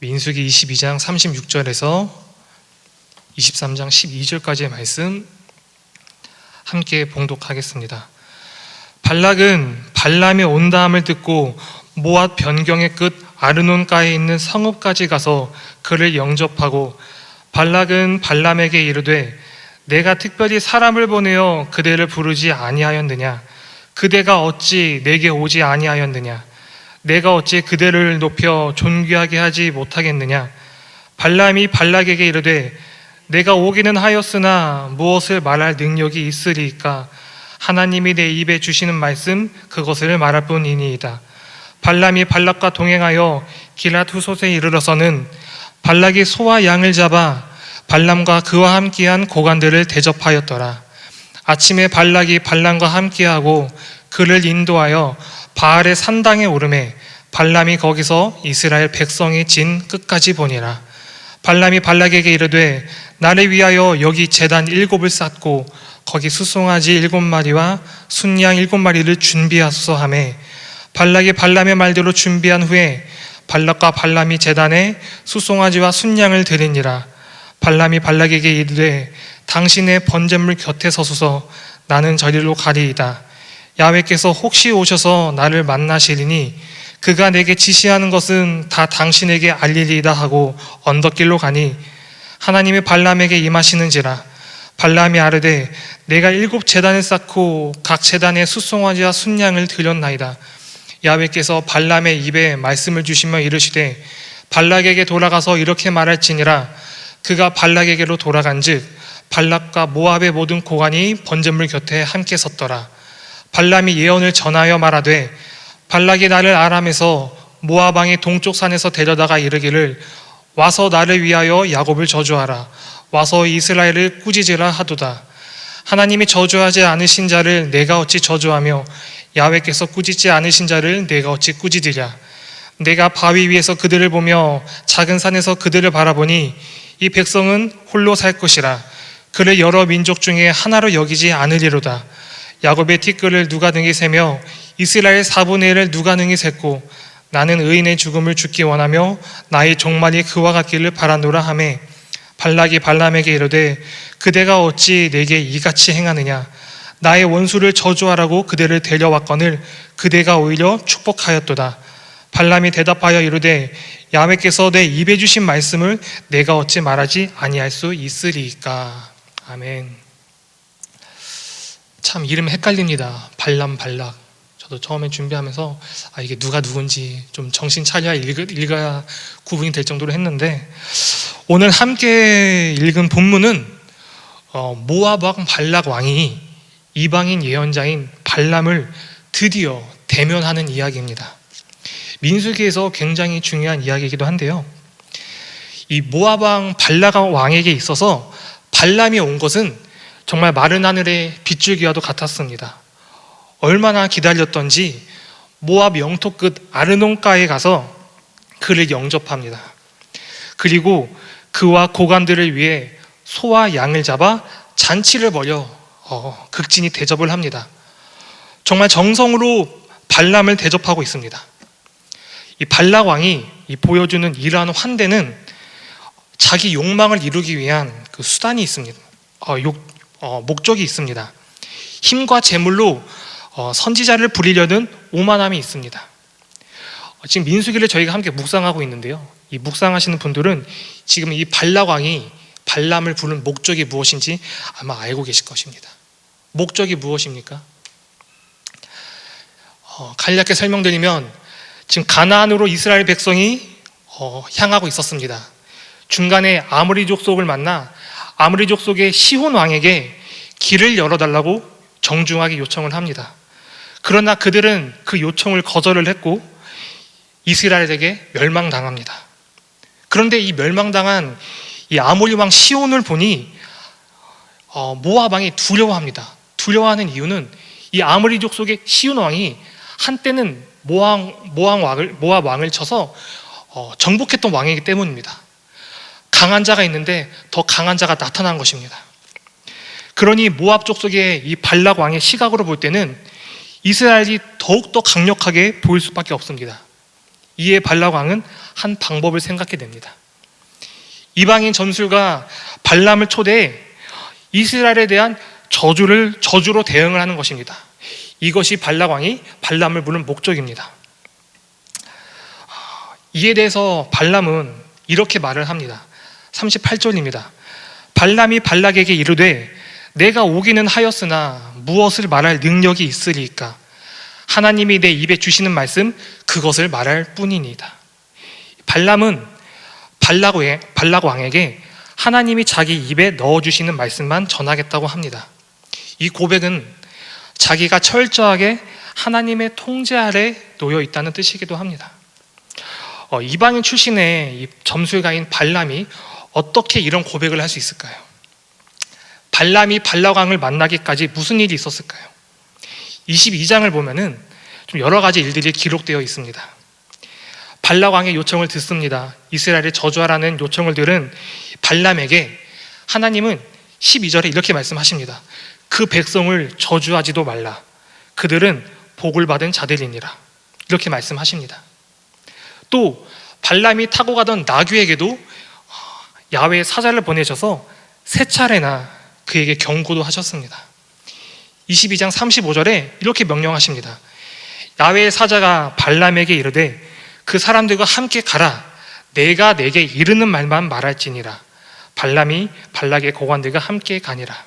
민수기 22장 36절에서 23장 12절까지의 말씀 함께 봉독하겠습니다. 발락은 발람의 온다함을 듣고 모압 변경의 끝 아르논가에 있는 성읍까지 가서 그를 영접하고 발락은 발람에게 이르되 내가 특별히 사람을 보내어 그대를 부르지 아니하였느냐? 그대가 어찌 내게 오지 아니하였느냐? 내가 어찌 그대를 높여 존귀하게 하지 못하겠느냐? 발람이 발락에게 이르되 내가 오기는 하였으나 무엇을 말할 능력이 있으리까? 하나님이 내 입에 주시는 말씀 그것을 말할 뿐이니이다. 발람이 발락과 동행하여 기랏 후솥에 이르러서는 발락이 소와 양을 잡아 발람과 그와 함께한 고관들을 대접하였더라. 아침에 발락이 발람과 함께하고 그를 인도하여 바알의 산당에 오르매 발람이 거기서 이스라엘 백성이 진 끝까지 보니라. 발람이 발락에게 이르되 나를 위하여 여기 제단 7을 쌓고 거기 수송아지 7마리와 순양 7마리를 준비하소서 하매 발락이 발람의 말대로 준비한 후에 발락과 발람이 제단에 수송아지와 순양을 드리니라. 발람이 발락에게 이르되 당신의 번제물 곁에 서소서. 나는 저리로 가리이다. 야훼께서 혹시 오셔서 나를 만나시리니 그가 내게 지시하는 것은 다 당신에게 알리리이다 하고 언덕길로 가니 하나님이 발람에게 임하시는지라. 발람이 아르되 내가 7 제단을 쌓고 각 제단에 수송아지와 순양을 드렸나이다. 야훼께서 발람의 입에 말씀을 주시며 이르시되 발락에게 돌아가서 이렇게 말할지니라. 그가 발락에게로 돌아간즉 발락과 모압의 모든 고관이 번제물 곁에 함께 섰더라. 발람이 예언을 전하여 말하되 발락이 나를 아람에서 모압 왕의 동쪽 산에서 데려다가 이르기를 와서 나를 위하여 야곱을 저주하라. 와서 이스라엘을 꾸짖으라 하도다. 하나님이 저주하지 않으신 자를 내가 어찌 저주하며 야훼께서 꾸짖지 않으신 자를 내가 어찌 꾸짖으랴. 내가 바위 위에서 그들을 보며 작은 산에서 그들을 바라보니 이 백성은 홀로 살 것이라. 그를 여러 민족 중에 하나로 여기지 않으리로다. 야곱의 티끌을 누가 능히 세며 이스라엘 4분의 1을 누가 능히 셌고 나는 의인의 죽음을 죽기 원하며 나의 종말이 그와 같기를 바라노라 하매 발락이 발람에게 이르되 그대가 어찌 내게 이같이 행하느냐? 나의 원수를 저주하라고 그대를 데려왔거늘 그대가 오히려 축복하였도다. 발람이 대답하여 이르되 야훼께서 내 입에 주신 말씀을 내가 어찌 말하지 아니할 수 있으리이까. 아멘. 참 이름 헷갈립니다. 발람, 발락. 저도 처음에 준비하면서 이게 누가 누군지 좀 정신 차려야 읽어야 구분이 될 정도로 했는데 오늘 함께 읽은 본문은 모압 왕 발락 왕이 이방인 예언자인 발람을 드디어 대면하는 이야기입니다. 민수기에서 굉장히 중요한 이야기이기도 한데요. 이 모압 왕 발락 왕에게 있어서 발람이 온 것은 정말 마른 하늘의 빗줄기와도 같았습니다. 얼마나 기다렸던지 모압 영토 끝 아르논가에 가서 그를 영접합니다. 그리고 그와 고관들을 위해 소와 양을 잡아 잔치를 벌여 극진히 대접을 합니다. 정말 정성으로 발람을 대접하고 있습니다. 이 발락 왕이 보여주는 이러한 환대는 자기 욕망을 이루기 위한 그 수단이 있습니다. 목적이 있습니다. 힘과 재물로 선지자를 부리려는 오만함이 있습니다. 지금 민수기를 저희가 함께 묵상하고 있는데요. 이 묵상하시는 분들은 지금 이 발락 왕이 발람을 부른 목적이 무엇인지 아마 알고 계실 것입니다. 목적이 무엇입니까? 간략하게 설명드리면 지금 가나안으로 이스라엘 백성이 향하고 있었습니다. 중간에 아모리 족속을 만나 아모리 족속의 시혼 왕에게 길을 열어달라고 정중하게 요청을 합니다. 그러나 그들은 그 요청을 거절을 했고 이스라엘에게 멸망당합니다. 그런데 이 멸망당한 이 아모리 왕 시혼을 보니 모압 왕이 두려워합니다. 두려워하는 이유는 이 아모리 족속의 시혼 왕이 한때는 모압 왕을 쳐서 정복했던 왕이기 때문입니다. 강한 자가 있는데 더 강한 자가 나타난 것입니다. 그러니 모압 족속의 이 발락 왕의 시각으로 볼 때는 이스라엘이 더욱더 강력하게 보일 수밖에 없습니다. 이에 발락 왕은 한 방법을 생각해냅니다. 이방인 점술가 발람을 초대해 이스라엘에 대한 저주로 대응을 하는 것입니다. 이것이 발락 왕이 발람을 부른 목적입니다. 이에 대해서 발람은 이렇게 말을 합니다. 38절입니다. 발람이 발락에게 이르되 내가 오기는 하였으나 무엇을 말할 능력이 있으리까? 하나님이 내 입에 주시는 말씀 그것을 말할 뿐이니이다. 발람은 발락 왕에게 하나님이 자기 입에 넣어주시는 말씀만 전하겠다고 합니다. 이 고백은 자기가 철저하게 하나님의 통제 아래 놓여 있다는 뜻이기도 합니다. 이방인 출신의 이 점술가인 발람이 어떻게 이런 고백을 할 수 있을까요? 발람이 발락 왕을 만나기까지 무슨 일이 있었을까요? 22장을 보면은 좀 여러 가지 일들이 기록되어 있습니다. 발락 왕의 요청을 듣습니다. 이스라엘을 저주하라는 요청을 들은 발람에게 하나님은 12절에 이렇게 말씀하십니다. 그 백성을 저주하지도 말라. 그들은 복을 받은 자들이니라. 이렇게 말씀하십니다. 또 발람이 타고 가던 나귀에게도 야훼의 사자를 보내셔서 3차례나 그에게 경고도 하셨습니다. 22장 35절에 이렇게 명령하십니다. 야훼의 사자가 발람에게 이르되 그 사람들과 함께 가라. 내가 내게 이르는 말만 말할지니라. 발람이 발락의 고관들과 함께 가니라.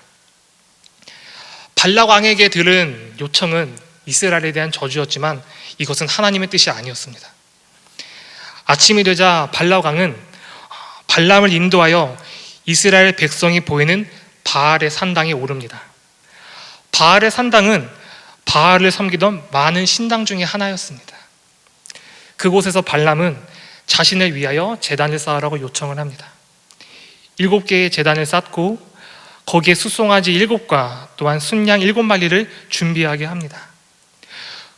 발락 왕에게 들은 요청은 이스라엘에 대한 저주였지만 이것은 하나님의 뜻이 아니었습니다. 아침이 되자 발락 왕은 발람을 인도하여 이스라엘 백성이 보이는 바알의 산당에 오릅니다. 바알의 산당은 바알을 섬기던 많은 신당 중에 하나였습니다. 그곳에서 발람은 자신을 위하여 제단을 쌓으라고 요청을 합니다. 7개의 제단을 쌓고 거기에 숫송아지 7과 또한 순양 7마리를 준비하게 합니다.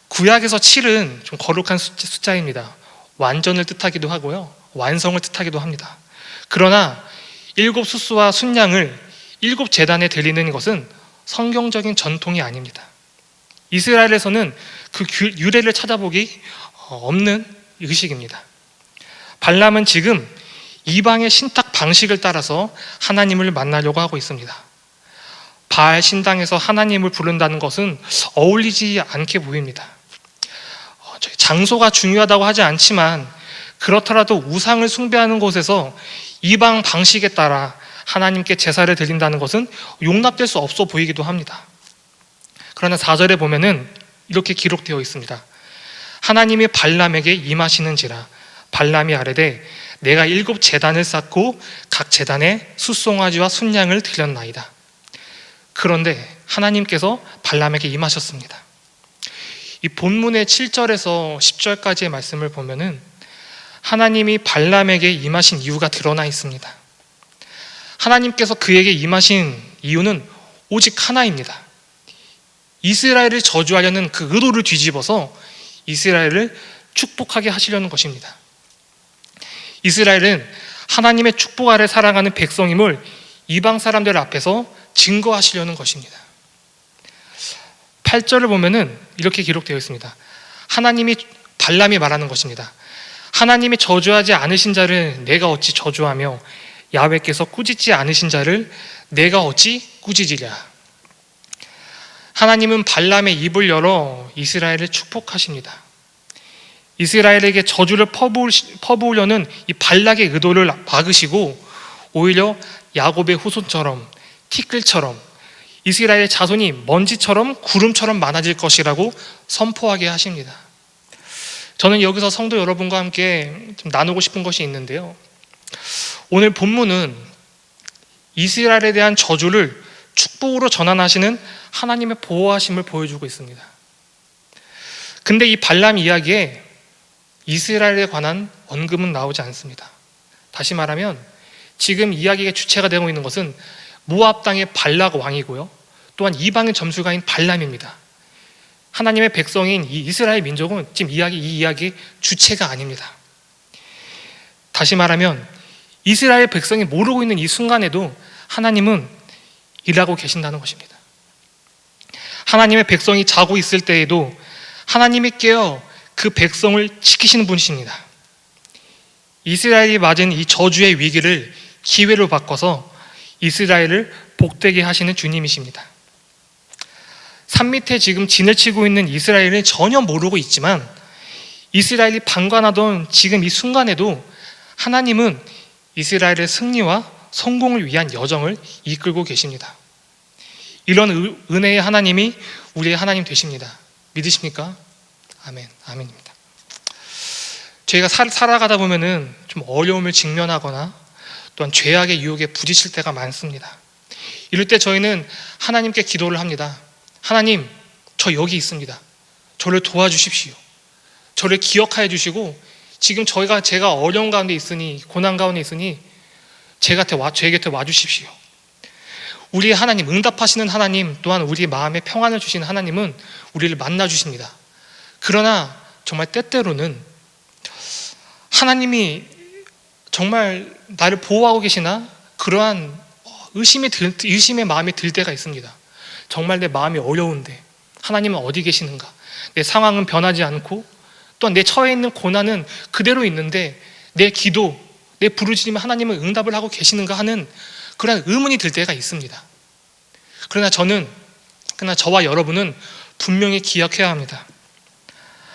구약에서 7은 좀 거룩한 숫자입니다. 완전을 뜻하기도 하고요, 완성을 뜻하기도 합니다. 그러나 7 숫수와 순양을 7 제단에 드리는 것은 성경적인 전통이 아닙니다. 이스라엘에서는 그 유래를 찾아보기 없는 의식입니다. 발람은 지금 이방의 신탁 방식을 따라서 하나님을 만나려고 하고 있습니다. 바알 신당에서 하나님을 부른다는 것은 어울리지 않게 보입니다. 장소가 중요하다고 하지 않지만 그렇더라도 우상을 숭배하는 곳에서 이방 방식에 따라 하나님께 제사를 드린다는 것은 용납될 수 없어 보이기도 합니다. 그러나 4절에 보면은 이렇게 기록되어 있습니다. 하나님이 발람에게 임하시는지라. 발람이 아뢰되 내가 7 제단을 쌓고 각 제단에 숫송아지와 순양을 드렸나이다. 그런데 하나님께서 발람에게 임하셨습니다. 이 본문의 7절에서 10절까지의 말씀을 보면은 하나님이 발람에게 임하신 이유가 드러나 있습니다. 하나님께서 그에게 임하신 이유는 오직 하나입니다. 이스라엘을 저주하려는 그 의도를 뒤집어서 이스라엘을 축복하게 하시려는 것입니다. 이스라엘은 하나님의 축복 아래 살아가는 백성임을 이방 사람들 앞에서 증거하시려는 것입니다. 8절을 보면은 이렇게 기록되어 있습니다. 발람이 말하는 것입니다. 하나님이 저주하지 않으신 자를 내가 어찌 저주하며 야훼께서 꾸짖지 않으신 자를 내가 어찌 꾸짖으랴. 하나님은 발람의 입을 열어 이스라엘을 축복하십니다. 이스라엘에게 저주를 퍼부으려는 이 발락의 의도를 막으시고 오히려 야곱의 후손처럼 티끌처럼 이스라엘의 자손이 먼지처럼 구름처럼 많아질 것이라고 선포하게 하십니다. 저는 여기서 성도 여러분과 함께 좀 나누고 싶은 것이 있는데요, 오늘 본문은 이스라엘에 대한 저주를 축복으로 전환하시는 하나님의 보호하심을 보여주고 있습니다. 근데 이 발람 이야기에 이스라엘에 관한 언급은 나오지 않습니다. 다시 말하면 지금 이야기의 주체가 되고 있는 것은 모압 땅의 발락 왕이고요, 또한 이방의 점술가인 발람입니다. 하나님의 백성인 이 이스라엘 민족은 지금 이 이야기의 주체가 아닙니다. 다시 말하면 이스라엘 백성이 모르고 있는 이 순간에도 하나님은 일하고 계신다는 것입니다. 하나님의 백성이 자고 있을 때에도 하나님이 깨어 그 백성을 지키시는 분이십니다. 이스라엘이 맞은 이 저주의 위기를 기회로 바꿔서 이스라엘을 복되게 하시는 주님이십니다. 산 밑에 지금 진을 치고 있는 이스라엘은 전혀 모르고 있지만 이스라엘이 방관하던 지금 이 순간에도 하나님은 이스라엘의 승리와 성공을 위한 여정을 이끌고 계십니다. 이런 은혜의 하나님이 우리의 하나님 되십니다. 믿으십니까? 아멘, 아멘입니다. 저희가 살아가다 보면은 좀 어려움을 직면하거나 또한 죄악의 유혹에 부딪힐 때가 많습니다. 이럴 때 저희는 하나님께 기도를 합니다. 하나님, 저 여기 있습니다. 저를 도와주십시오. 저를 기억하여 주시고 지금 제가 어려운 가운데 있으니, 고난 가운데 있으니 제 곁에 와주십시오. 우리의 하나님, 응답하시는 하나님, 또한 우리의 마음에 평안을 주시는 하나님은 우리를 만나주십니다. 그러나 정말 때때로는 하나님이 정말 나를 보호하고 계시나? 그러한 의심의 마음이 들 때가 있습니다. 정말 내 마음이 어려운데 하나님은 어디 계시는가? 내 상황은 변하지 않고 또한 내 처해 있는 고난은 그대로 있는데 내 기도, 내 부르짖음에 하나님은 응답을 하고 계시는가 하는 그런 의문이 들 때가 있습니다. 그러나 저와 여러분은 분명히 기억해야 합니다.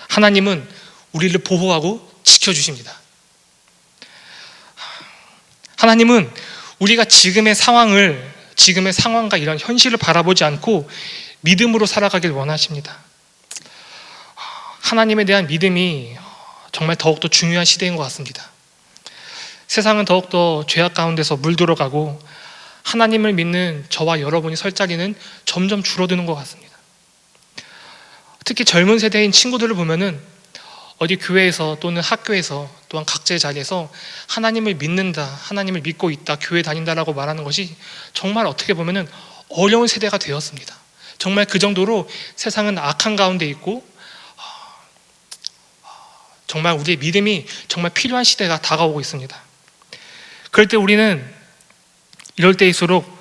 하나님은 우리를 보호하고 지켜주십니다. 하나님은 우리가 지금의 상황과 이런 현실을 바라보지 않고 믿음으로 살아가길 원하십니다. 하나님에 대한 믿음이 정말 더욱더 중요한 시대인 것 같습니다. 세상은 더욱더 죄악 가운데서 물들어가고 하나님을 믿는 저와 여러분이 설 자리는 점점 줄어드는 것 같습니다. 특히 젊은 세대인 친구들을 보면은 어디 교회에서 또는 학교에서 또한 각자의 자리에서 하나님을 믿는다, 하나님을 믿고 있다, 교회 다닌다라고 말하는 것이 정말 어떻게 보면은 어려운 세대가 되었습니다. 정말 그 정도로 세상은 악한 가운데 있고 정말 우리의 믿음이 정말 필요한 시대가 다가오고 있습니다. 그럴 때 우리는 이럴 때일수록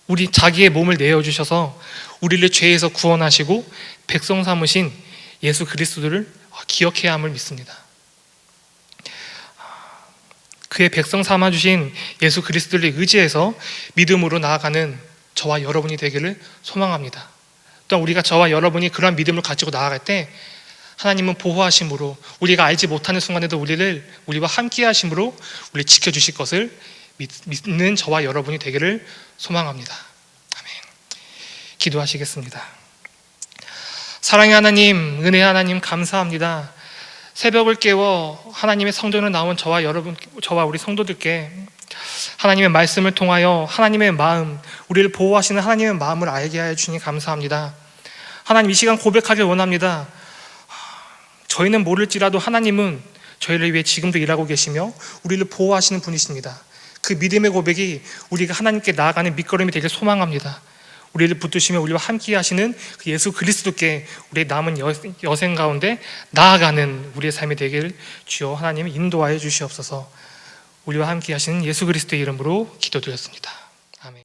우리 자기의 몸을 내어주셔서 우리를 죄에서 구원하시고 백성 삼으신 예수 그리스도를 기억해야 함을 믿습니다. 그의 백성 삼아주신 예수 그리스도를 의지해서 믿음으로 나아가는 저와 여러분이 되기를 소망합니다. 또한 우리가 저와 여러분이 그러한 믿음을 가지고 나아갈 때 하나님은 보호하심으로 우리가 알지 못하는 순간에도 우리와 함께 하심으로 우리를 지켜주실 것을 믿는 저와 여러분이 되기를 소망합니다. 아멘. 기도하시겠습니다. 사랑의 하나님, 은혜의 하나님 감사합니다. 새벽을 깨워 하나님의 성전을 나온 저와 우리 성도들께 하나님의 말씀을 통하여 하나님의 마음, 우리를 보호하시는 하나님의 마음을 알게 하여 주니 감사합니다. 하나님, 이 시간 고백하길 원합니다. 저희는 모를지라도 하나님은 저희를 위해 지금도 일하고 계시며 우리를 보호하시는 분이십니다. 그 믿음의 고백이 우리가 하나님께 나아가는 밑거름이 되길 소망합니다. 우리를 붙드시며 우리와 함께 하시는 그 예수 그리스도께 우리의 남은 여생 가운데 나아가는 우리의 삶이 되길 주여 하나님 인도하여 주시옵소서. 우리와 함께 하시는 예수 그리스도의 이름으로 기도드렸습니다.